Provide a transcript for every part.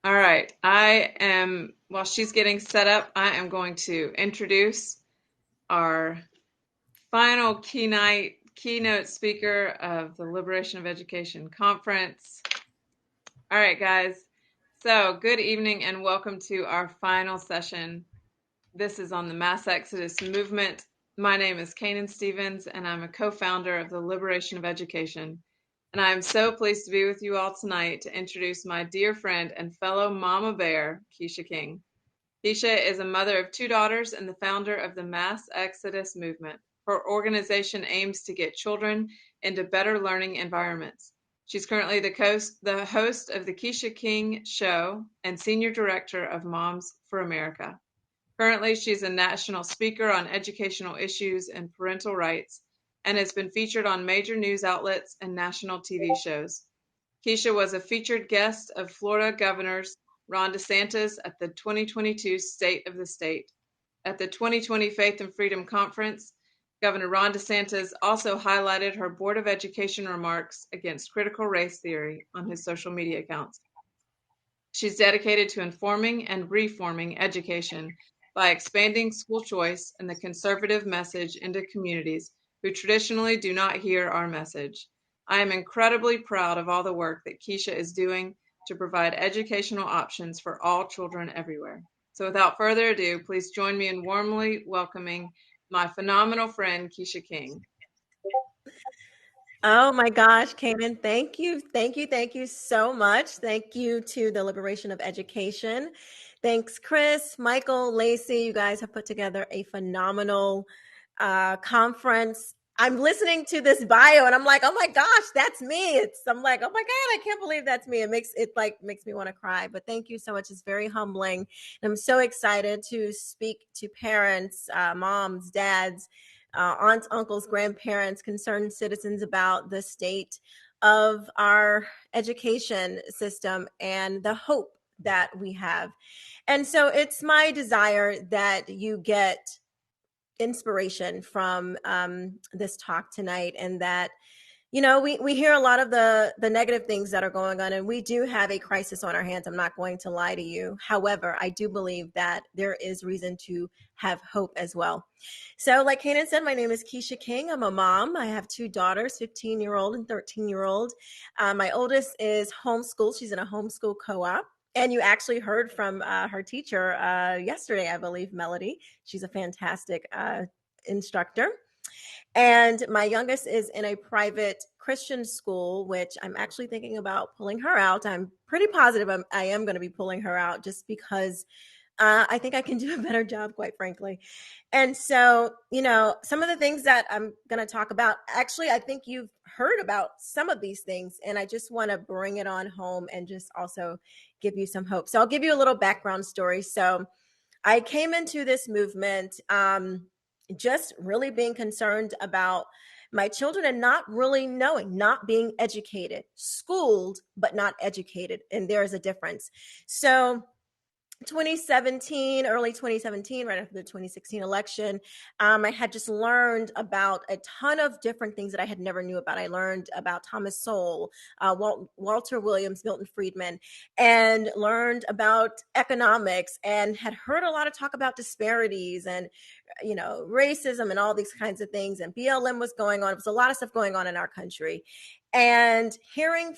All right. While she's getting set up, I am going to introduce our final keynote speaker of the Liberation of Education Conference. All right, guys. So, good evening and welcome to our final session. This is on the mass exodus movement. My name is Kanan Stevens, and I'm a co-founder of the Liberation of Education. And I am so pleased to be with you all tonight to introduce my dear friend and fellow mama bear, Quisha King. Quisha is a mother of two daughters and the founder of the Mass Exodus Movement. Her organization aims to get children into better learning environments. She's currently the host of the Quisha King Show and senior director of Moms for America. Currently, she's a national speaker on educational issues and parental rights and has been featured on major news outlets and national TV shows. Quisha was a featured guest of Florida Governor Ron DeSantis at the 2022 State of the State. At the 2020 Faith and Freedom Conference, Governor Ron DeSantis also highlighted her Board of Education remarks against critical race theory on his social media accounts. She's dedicated to informing and reforming education by expanding school choice and the conservative message into communities who traditionally do not hear our message. I am incredibly proud of all the work that Quisha is doing to provide educational options for all children everywhere. So without further ado, please join me in warmly welcoming my phenomenal friend, Quisha King. Oh my gosh, Cayman, thank you. Thank you. Thank you so much. Thank you to the Liberation of Education. Thanks, Chris, Michael, Lacey. You guys have put together a phenomenal conference. I'm listening to this bio and I'm like, oh my gosh, that's me. I'm like, oh my God, I can't believe that's me. It makes me want to cry. But thank you so much. It's very humbling. And I'm so excited to speak to parents, moms, dads, aunts, uncles, grandparents, concerned citizens about the state of our education system and the hope that we have. And so it's my desire that you get inspiration from this talk tonight, and that we hear a lot of the negative things that are going on, and we do have a crisis on our hands. I'm not going to lie to you. However, I do believe that there is reason to have hope as well. So like Kanan said, my name is Quisha King. I'm a mom. I have two daughters, 15-year-old and 13-year-old. My oldest is homeschooled. She's in a homeschool co-op. And you actually heard from her teacher yesterday, I believe, Melody. She's a fantastic instructor. And my youngest is in a private Christian school, which I'm actually thinking about pulling her out. I'm pretty positive I am going to be pulling her out just because I think I can do a better job, quite frankly. And so, some of the things that I'm going to talk about, actually, I think you've heard about some of these things, and I just want to bring it on home and just also give you some hope. So I'll give you a little background story. So I came into this movement just really being concerned about my children and not really knowing, not being educated, schooled, but not educated. And there's a difference. So 2017, early 2017, right after the 2016 election, I had just learned about a ton of different things that I had never knew about. I learned about Thomas Sowell, Walter Williams, Milton Friedman, and learned about economics, and had heard a lot of talk about disparities and racism and all these kinds of things. And BLM was going on. It was a lot of stuff going on in our country. And hearing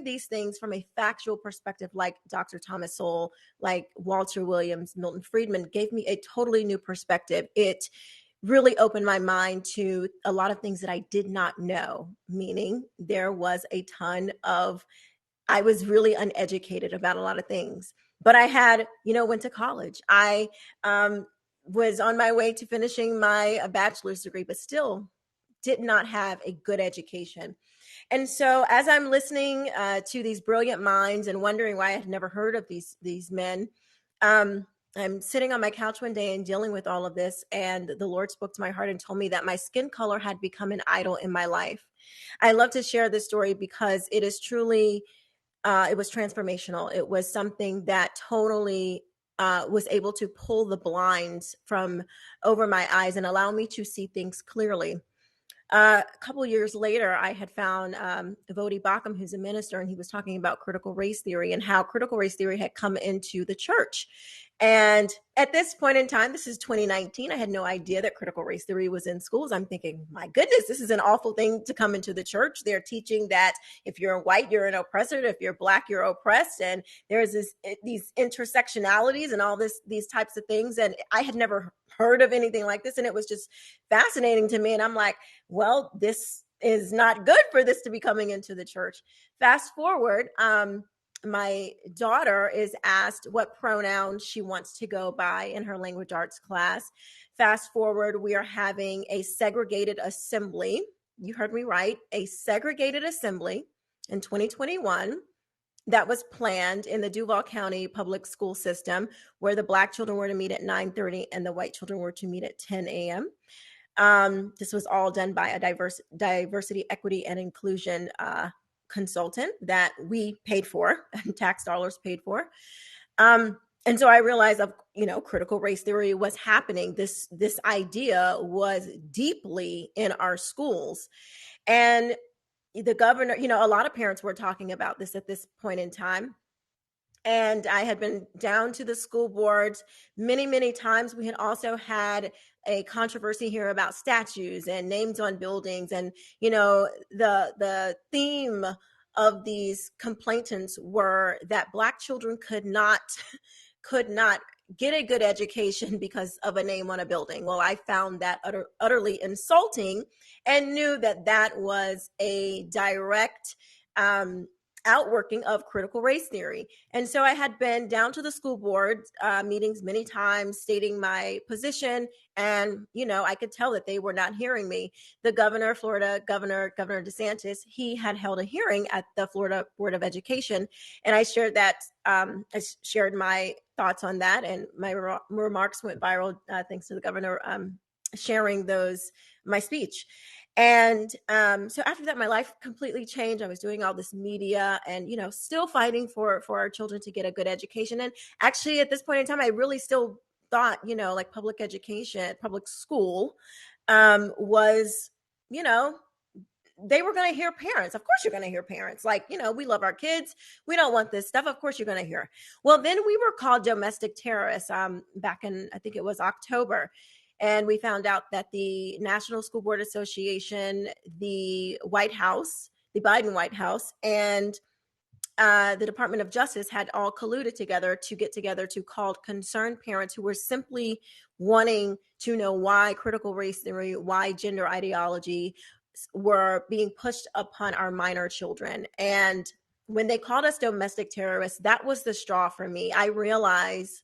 these things from a factual perspective, like Dr. Thomas Sowell, like Walter Williams, Milton Friedman, gave me a totally new perspective. It really opened my mind to a lot of things that I did not know, meaning there was a ton of, I was really uneducated about a lot of things. But I had, went to college. I was on my way to finishing my bachelor's degree, but still did not have a good education. And so, as I'm listening to these brilliant minds and wondering why I had never heard of these men, I'm sitting on my couch one day and dealing with all of this, and the Lord spoke to my heart and told me that my skin color had become an idol in my life. I love to share this story because it is truly, it was transformational. It was something that totally was able to pull the blinds from over my eyes and allow me to see things clearly. A couple years later, I had found Vodi Bakum, who's a minister, and he was talking about critical race theory and how critical race theory had come into the church. And at this point in time, this is 2019, I had no idea that critical race theory was in schools. I'm thinking, my goodness, this is an awful thing to come into the church. They're teaching that if you're white, you're an oppressor. If you're black, you're oppressed. And there's these intersectionalities and all these types of things. And I had never heard of anything like this. And it was just fascinating to me. And I'm like, well, this is not good for this to be coming into the church. Fast forward, my daughter is asked what pronoun she wants to go by in her language arts class. Fast forward, we are having a segregated assembly. You heard me right, a segregated assembly in 2021 that was planned in the Duval County public school system, where the Black children were to meet at 9:30 and the white children were to meet at 10 a.m. This was all done by a diversity, equity, and inclusion consultant that we paid for, and tax dollars paid for. And so I realized, critical race theory was happening. This idea was deeply in our schools, and the governor. A lot of parents were talking about this at this point in time. And I had been down to the school boards many, many times. We had also had a controversy here about statues and names on buildings. And, the theme of these complainants were that Black children could not get a good education because of a name on a building. Well, I found that utterly insulting and knew that that was a direct outworking of critical race theory. And so I had been down to the school board meetings many times stating my position. And, I could tell that they were not hearing me. The governor, Florida Governor DeSantis, he had held a hearing at the Florida Board of Education. And I shared my thoughts on that. And my remarks went viral thanks to the governor sharing my speech. And so after that, my life completely changed. I was doing all this media and, still fighting for our children to get a good education. And actually, at this point in time, I really still thought, like public education, public school was, they were going to hear parents. Of course, you're going to hear parents. Like, we love our kids. We don't want this stuff. Of course, you're going to hear. Well, then we were called domestic terrorists back in, I think it was October. And we found out that the National School Board Association, the White House, the Biden White House, and the Department of Justice had all colluded together to get together to call concerned parents who were simply wanting to know why critical race theory, why gender ideology were being pushed upon our minor children. And when they called us domestic terrorists, that was the straw for me. I realized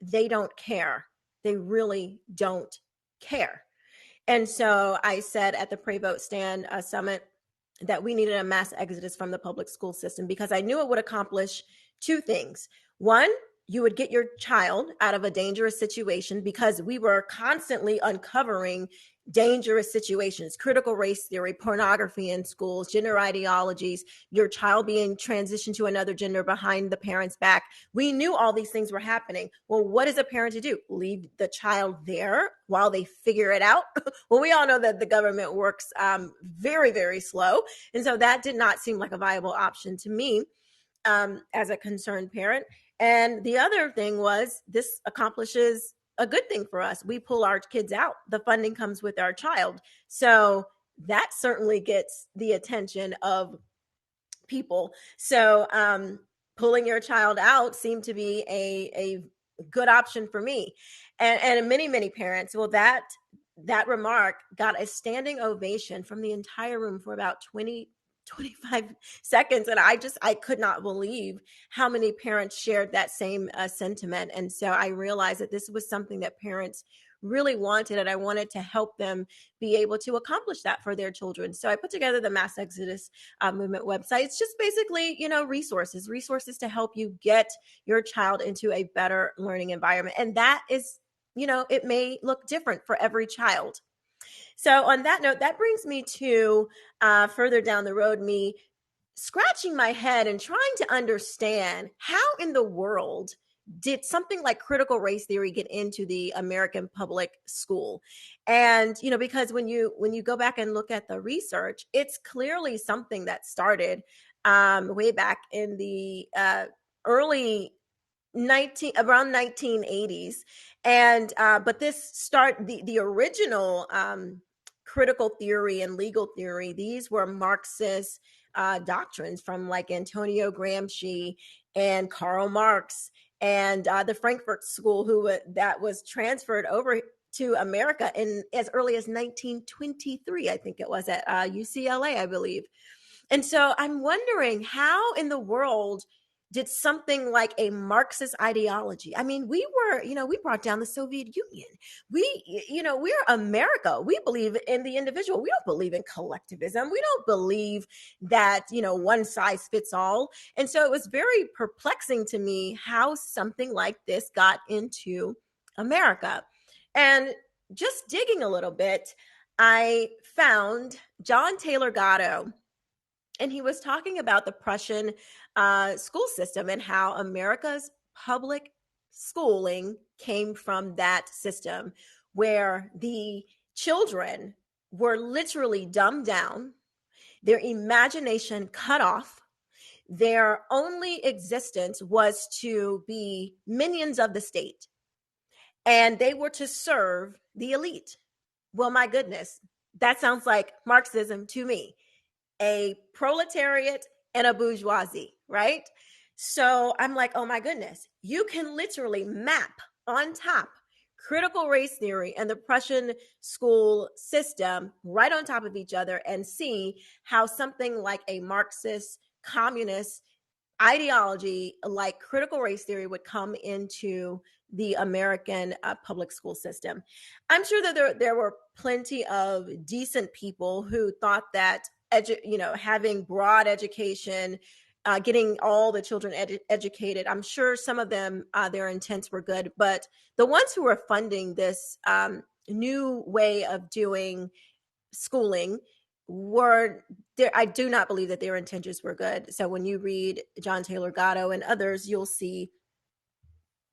they don't care. They really don't care. And so I said at the Pray Vote Stand Summit that we needed a mass exodus from the public school system because I knew it would accomplish two things. One, you would get your child out of a dangerous situation because we were constantly uncovering dangerous situations, critical race theory, pornography in schools, gender ideologies, your child being transitioned to another gender behind the parent's back. We knew all these things were happening. Well, what is a parent to do? Leave the child there while they figure it out? Well, we all know that the government works very, very slow. And so that did not seem like a viable option to me as a concerned parent. And the other thing was this accomplishes a good thing for us. We pull our kids out. The funding comes with our child. So that certainly gets the attention of people. So pulling your child out seemed to be a good option for me. And many, many parents, well, that remark got a standing ovation from the entire room for about 25 seconds. And I could not believe how many parents shared that same sentiment. And so I realized that this was something that parents really wanted, and I wanted to help them be able to accomplish that for their children. So I put together the Mass Exodus Movement website. It's just basically, resources to help you get your child into a better learning environment. And that is, it may look different for every child. So on that note, that brings me to further down the road, me scratching my head and trying to understand how in the world did something like critical race theory get into the American public school? And because when you go back and look at the research, it's clearly something that started way back in the early 1980s. And but this start the original critical theory and legal theory, these were Marxist doctrines from like Antonio Gramsci and Karl Marx and the Frankfurt School, that was transferred over to America in as early as 1923. I think it was at UCLA, I believe. And so I'm wondering, how in the world did something like a Marxist ideology? I mean, we brought down the Soviet Union. We're America. We believe in the individual. We don't believe in collectivism. We don't believe that, one size fits all. And so it was very perplexing to me how something like this got into America. And just digging a little bit, I found John Taylor Gatto, and he was talking about the Prussian school system and how America's public schooling came from that system, where the children were literally dumbed down, their imagination cut off. Their only existence was to be minions of the state, and they were to serve the elite. Well, my goodness, that sounds like Marxism to me. A proletariat and a bourgeoisie, right? So I'm like, oh my goodness, you can literally map on top critical race theory and the Prussian school system right on top of each other and see how something like a Marxist communist ideology like critical race theory would come into the American public school system. I'm sure that there were plenty of decent people who thought that having broad education, getting all the children educated, I'm sure some of them, their intents were good, but the ones who were funding this new way of doing schooling were there. I do not believe that their intentions were good. So when you read John Taylor Gatto and others, you'll see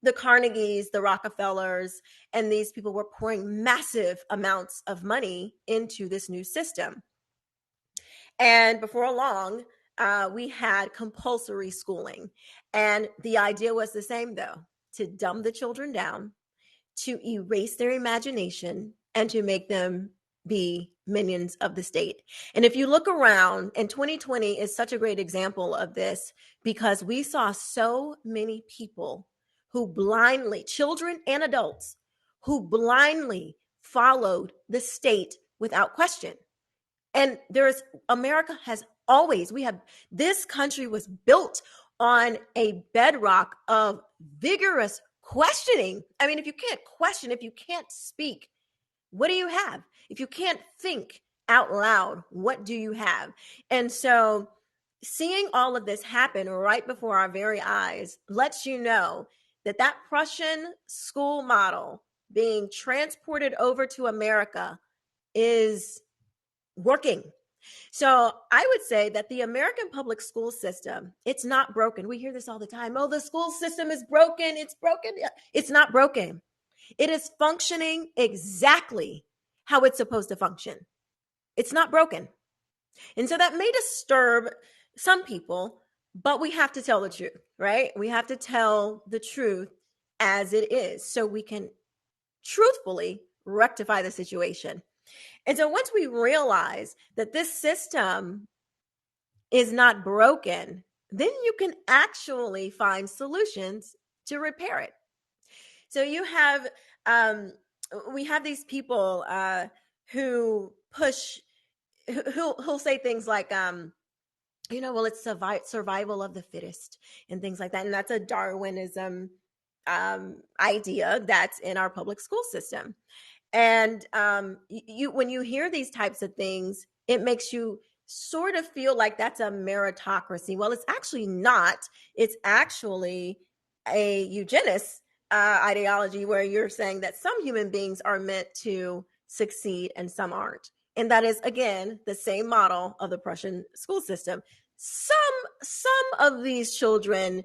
the Carnegies, the Rockefellers, and these people were pouring massive amounts of money into this new system. And before long, we had compulsory schooling. And the idea was the same, though, to dumb the children down, to erase their imagination, and to make them be minions of the state. And if you look around, and 2020 is such a great example of this, because we saw so many people who blindly, children and adults, who blindly followed the state without question. And America has always, this country was built on a bedrock of vigorous questioning. I mean, if you can't question, if you can't speak, what do you have? If you can't think out loud, what do you have? And so seeing all of this happen right before our very eyes lets you know that that Prussian school model being transported over to America is working. So I would say that the American public school system, it's not broken. We hear this all the time. Oh, the school system is broken. It's broken. It's not broken. It is functioning exactly how it's supposed to function. It's not broken. And so that may disturb some people, but we have to tell the truth, right? We have to tell the truth as it is so we can truthfully rectify the situation. And so once we realize that this system is not broken, then you can actually find solutions to repair it. So we have these people who push, who'll say things like, well, it's survival of the fittest and things like that. And that's a Darwinism idea that's in our public school system. And when you hear these types of things, it makes you sort of feel like that's a meritocracy. Well, it's actually not. It's actually a eugenist ideology, where you're saying that some human beings are meant to succeed and some aren't. And that is, again, the same model of the Prussian school system. Some of these children,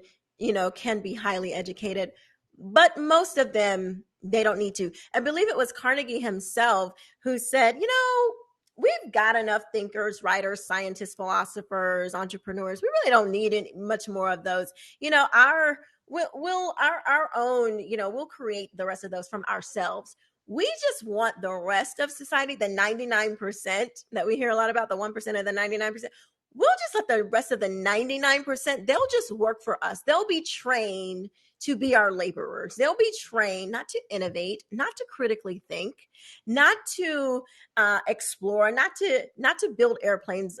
can be highly educated, but most of them, they don't need to. I believe it was Carnegie himself who said, we've got enough thinkers, writers, scientists, philosophers, entrepreneurs. We really don't need much more of those. Our own, we'll create the rest of those from ourselves. We just want the rest of society, the 99% that we hear a lot about, the 1% of the 99%. We'll just let the rest of the 99%, they'll just work for us. They'll be trained to be our laborers. They'll be trained not to innovate, not to critically think, not to explore, not to build airplanes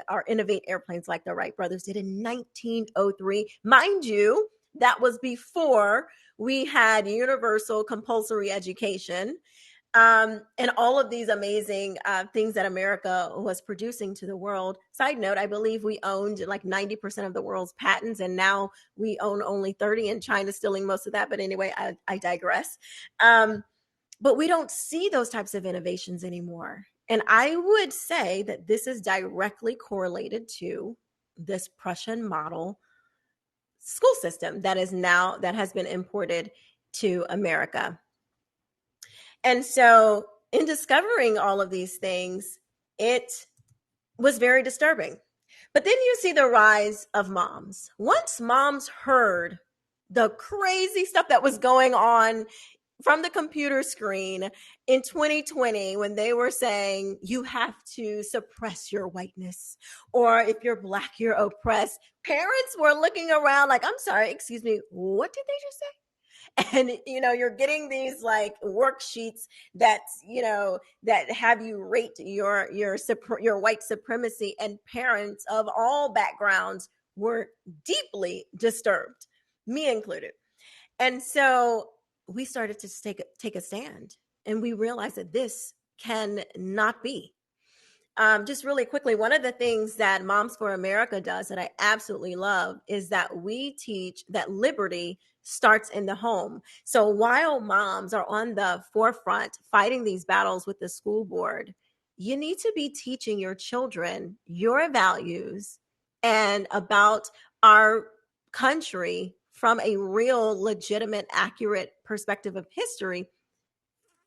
or innovate airplanes like the Wright brothers did in 1903. Mind you, that was before we had universal compulsory education, and all of these amazing things that America was producing to the world. Side note, I believe we owned like 90% of the world's patents, and now we own only 30, and China's stealing most of that. But anyway, I digress. But we don't see those types of innovations anymore. And I would say that this is directly correlated to this Prussian model school system that has been imported to America. And so in discovering all of these things, it was very disturbing. But then you see the rise of moms. Once moms heard the crazy stuff that was going on from the computer screen in 2020, when they were saying you have to suppress your whiteness, or if you're Black, you're oppressed, parents were looking around like, I'm sorry, excuse me, what did they just say? And you're getting these like worksheets that have you rate your white supremacy, and parents of all backgrounds were deeply disturbed, me included. And so we started to take a stand, and we realized that this can not be. Just really quickly, one of the things that Moms for America does that I absolutely love is that we teach that liberty starts in the home. So while moms are on the forefront fighting these battles with the school board, you need to be teaching your children your values and about our country from a real, legitimate, accurate perspective of history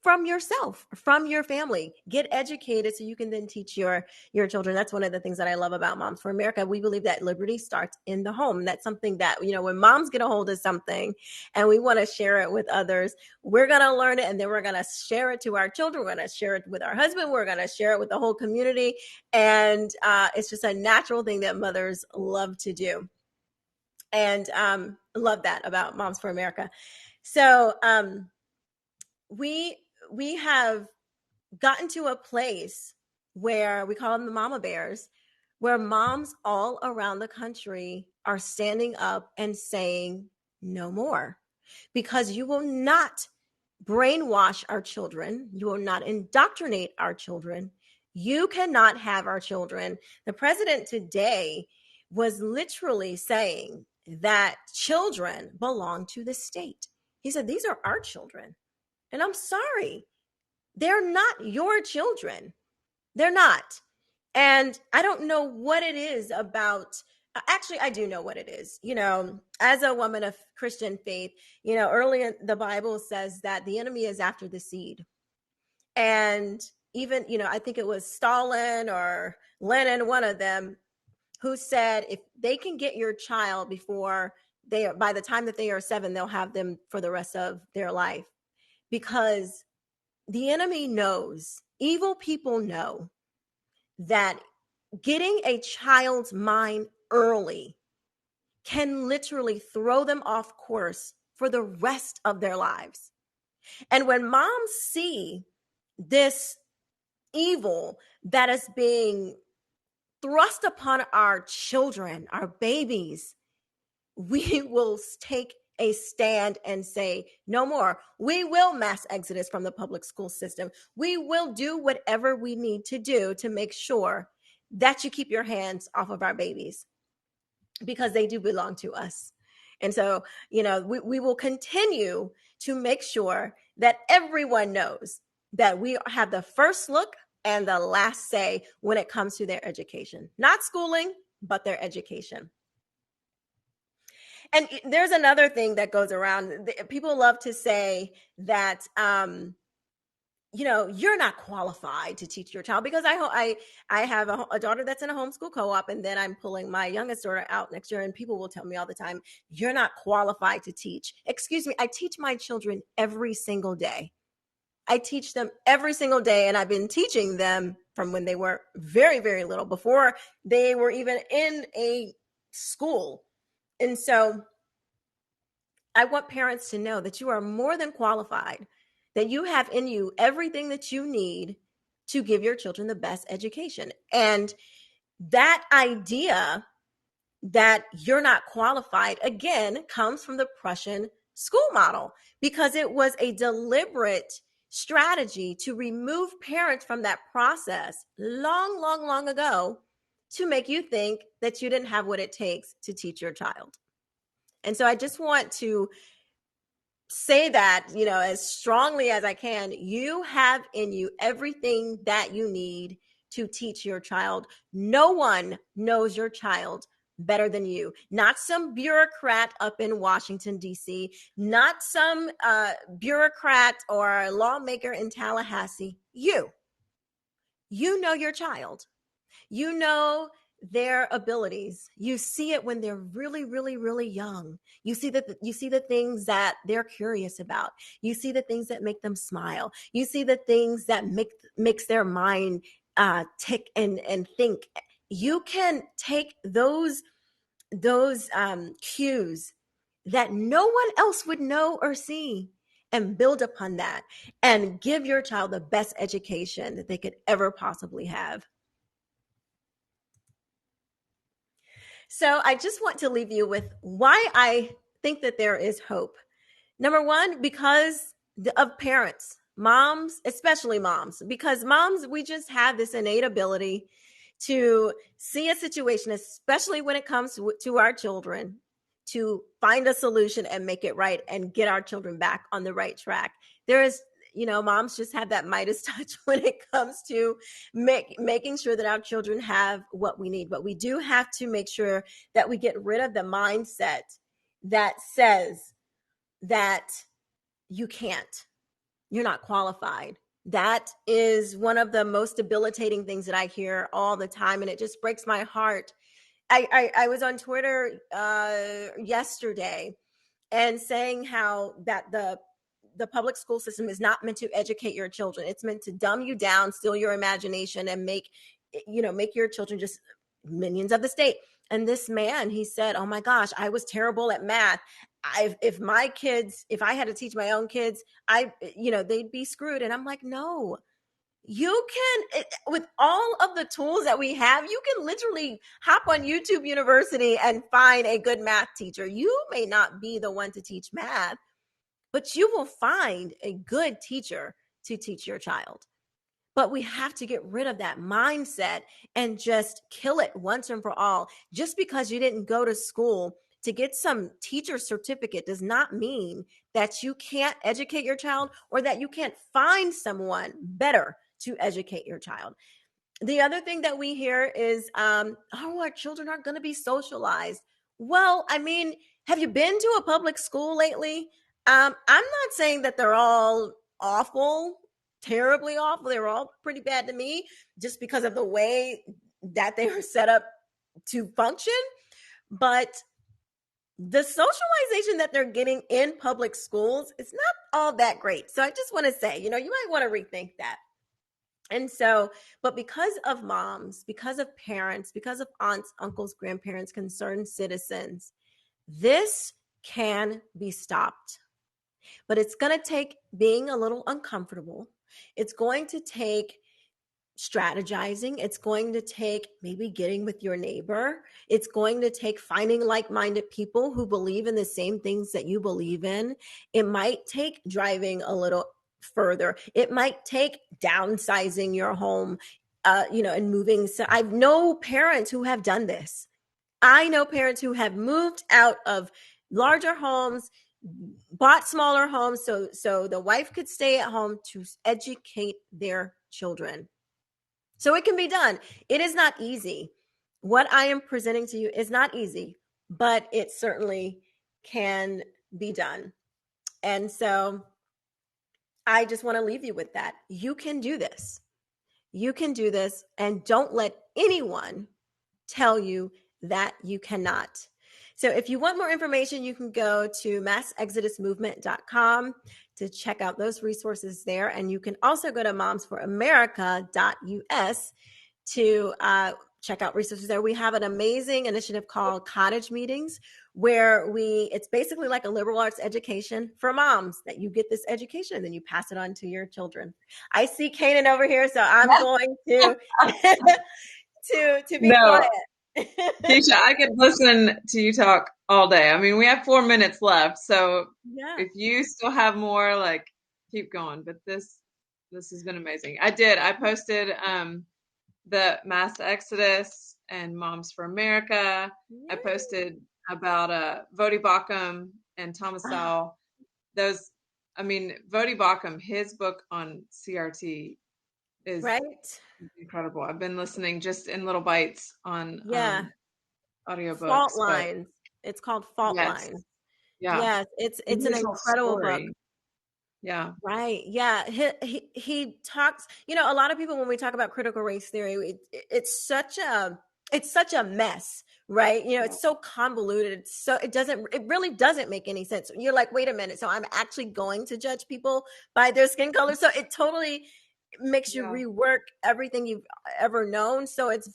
from yourself, from your family. Get educated so you can then teach your children. That's one of the things that I love about Moms for America. We believe that liberty starts in the home. That's something that, when moms get a hold of something and we want to share it with others, we're going to learn it, and then we're going to share it to our children. We're going to share it with our husband. We're going to share it with the whole community. And it's just a natural thing that mothers love to do. And love that about Moms for America. So we have gotten to a place where we call them the mama bears, where moms all around the country are standing up and saying no more, because you will not brainwash our children. You will not indoctrinate our children. You cannot have our children. The president today was literally saying that children belong to the state. He said, these are our children. And I'm sorry, they're not your children. They're not. And I don't know what it is about. Actually, I do know what it is. As a woman of Christian faith, earlier the Bible says that the enemy is after the seed. And even, I think it was Stalin or Lenin, one of them, who said if they can get your child by the time that they are 7, they'll have them for the rest of their life. Because the enemy knows, evil people know, that getting a child's mind early can literally throw them off course for the rest of their lives. And when moms see this evil that is being thrust upon our children, our babies, we will take a stand and say no more. We will mass exodus from the public school system. We will do whatever we need to do to make sure that you keep your hands off of our babies, because they do belong to us. And so, we will continue to make sure that everyone knows that we have the first look and the last say when it comes to their education. Not schooling, but their education. And there's another thing that goes around. People love to say that you're not qualified to teach your child, because I have a daughter that's in a homeschool co-op, and then I'm pulling my youngest daughter out next year, and people will tell me all the time, you're not qualified to teach. Excuse me, I teach my children every single day. I teach them every single day, and I've been teaching them from when they were very, very little, before they were even in a school. And so I want parents to know that you are more than qualified, that you have in you everything that you need to give your children the best education. And that idea that you're not qualified, again, comes from the Prussian school model, because it was a deliberate strategy to remove parents from that process long, long, long ago, to make you think that you didn't have what it takes to teach your child. And so I just want to say that, as strongly as I can, you have in you everything that you need to teach your child. No one knows your child better than you. Not some bureaucrat up in Washington, D.C., not some bureaucrat or lawmaker in Tallahassee. You know your child. You know their abilities. You see it when they're really, really, really young. You see the things that they're curious about. You see the things that make them smile. You see the things that makes their mind tick and think. You can take those cues that no one else would know or see, and build upon that, and give your child the best education that they could ever possibly have. So I just want to leave you with why I think that there is hope. Number one, because of parents, moms, especially moms, because moms, we just have this innate ability to see a situation, especially when it comes to our children, to find a solution and make it right and get our children back on the right track. There is, moms just have that Midas touch when it comes to making sure that our children have what we need. But we do have to make sure that we get rid of the mindset that says that you can't, you're not qualified. That is one of the most debilitating things that I hear all the time, and it just breaks my heart. I was on Twitter yesterday, and saying how that the public school system is not meant to educate your children. It's meant to dumb you down, steal your imagination, and make your children just minions of the state. And this man, he said, "Oh my gosh, I was terrible at math. If I had to teach my own kids, they'd be screwed." And I'm like, no, you can, with all of the tools that we have, you can literally hop on YouTube University and find a good math teacher. You may not be the one to teach math, but you will find a good teacher to teach your child. But we have to get rid of that mindset and just kill it once and for all. Just because you didn't go to school to get some teacher certificate does not mean that you can't educate your child, or that you can't find someone better to educate your child. The other thing that we hear is, our children aren't going to be socialized. Well, I mean, have you been to a public school lately? I'm not saying that they're all awful, terribly awful. They were all pretty bad to me, just because of the way that they were set up to function. But the socialization that they're getting in public schools is not all that great. So I just want to say, you might want to rethink that. And so, but because of moms, because of parents, because of aunts, uncles, grandparents, concerned citizens, this can be stopped. But it's going to take being a little uncomfortable. It's going to take strategizing. It's going to take maybe getting with your neighbor. It's going to take finding like-minded people who believe in the same things that you believe in. It might take driving a little further. It might take downsizing your home, and moving. So I know parents who have done this. I know parents who have moved out of larger homes, bought smaller homes, so the wife could stay at home to educate their children. So it can be done. It is not easy. What I am presenting to you is not easy, but it certainly can be done. And so I just want to leave you with that. You can do this. You can do this, and don't let anyone tell you that you cannot. So if you want more information, you can go to massexodusmovement.com to check out those resources there. And you can also go to momsforamerica.us to check out resources there. We have an amazing initiative called Cottage Meetings, where it's basically like a liberal arts education for moms, that you get this education and then you pass it on to your children. I see Kanan over here, so I'm going to to be No, quiet. Quisha, I could listen to you talk all day. I mean, we have 4 minutes left, so Yeah. if you still have more, like, keep going. But this has been amazing. I posted the mass exodus and Moms for America. I Yay. posted about Vodi Bakum and Thomas Ah, Sowell. Those, I mean, Vodi Bakum, his book on CRT is right? incredible. I've been listening just in little bites on Yeah. Fault audiobooks, but Lines. It's called Fault yes, Lines. yeah, Yes, it's and an his whole incredible book. story, yeah, Right. Yeah. He talks, a lot of people, when we talk about critical race theory, it's such a mess, right? yeah, It's so convoluted. It really doesn't make any sense. You're like, wait a minute. So I'm actually going to judge people by their skin color. So it totally makes you yeah. rework everything you've ever known. So it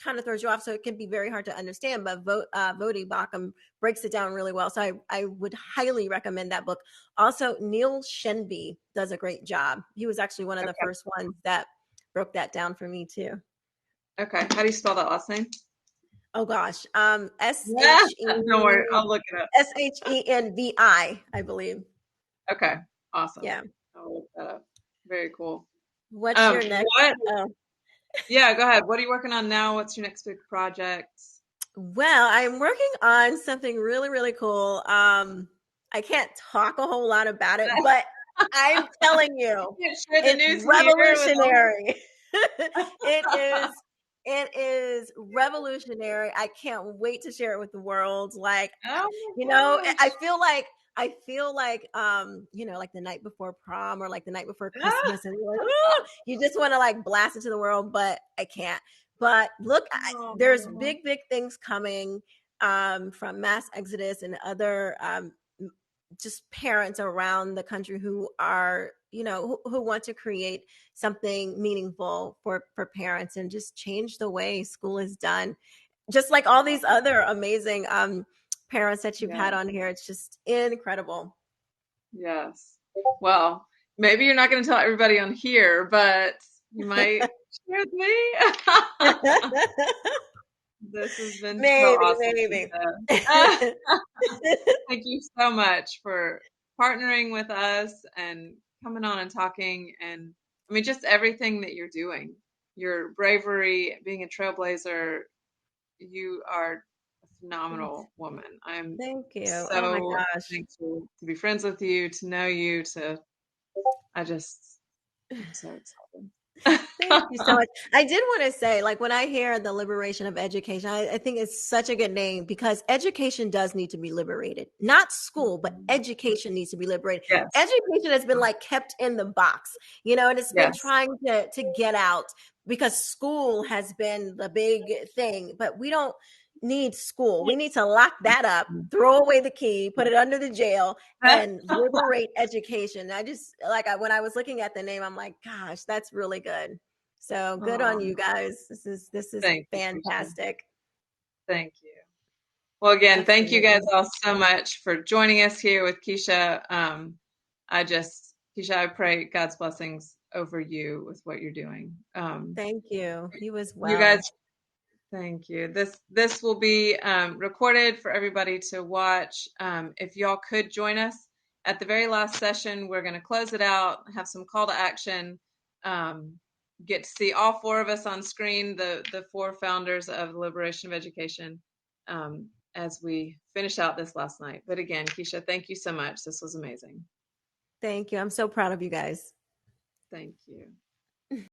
kind of throws you off. So it can be very hard to understand, but Vodi Bakum breaks it down really well. So I would highly recommend that book. Also, Neil Shenby does a great job. He was actually one of the Okay, first ones that broke that down for me too. okay. How do you spell that last name? Oh gosh, S Yeah, H don't worry, E I'll look it up. SHENVI, believe. Okay, awesome. Yeah. I'll look that up. Very cool. What's your next? What? Oh, Yeah, go ahead. What are you working on now? What's your next big project? well, I'm working on something really, really cool. I can't talk a whole lot about it, but I'm telling you, You can't share the it's news here with all. revolutionary. it is. It is revolutionary. I can't wait to share it with the world. Like, Oh you know, my I gosh. feel like like the night before prom or like the night before Ah, Christmas, and you're like, oh, you just want to like blast it to the world, but I can't. But look, there's oh, big things coming from mass exodus and other just parents around the country who are who want to create something meaningful for parents and just change the way school is done, just like all wow. these other amazing parents that you've Yeah, had on here. It's just incredible. yes. Well, maybe you're not going to tell everybody on here, but you might share with me. This has been so Maybe, awesome, maybe. Keisha. Ah, thank you so much for partnering with us and coming on and talking. And I mean, just everything that you're doing, your bravery, being a trailblazer, you are a phenomenal woman. I'm Thank you. Oh my so gosh. thankful to be friends with you, to know you, I just, I'm so excited. Thank you so much. I did want to say, like, when I hear the liberation of education, I think it's such a good name because education does need to be liberated. Not school, but education needs to be liberated. Yes, Education has been like kept in the box, and it's been yes. trying to get out because school has been the big thing. But we don't need school. We need to lock that up, throw away the key, put it under the jail, and liberate education. I just when I was looking at the name, I'm like, gosh, that's really good. So good on Oh, you guys. This is thank you, Keisha. fantastic. Thank you. Well, again, thank you guys Absolutely. all so much for joining us here with Keisha. Keisha, I pray God's blessings over you with what you're doing. Thank you. You as You guys, well. thank you. This will be recorded for everybody to watch. If y'all could join us at the very last session, we're going to close it out, have some call to action, get to see all four of us on screen, the four founders of the Liberation of Education, as we finish out this last night. But again, Keisha, thank you so much. This was amazing. Thank you. I'm so proud of you guys. Thank you.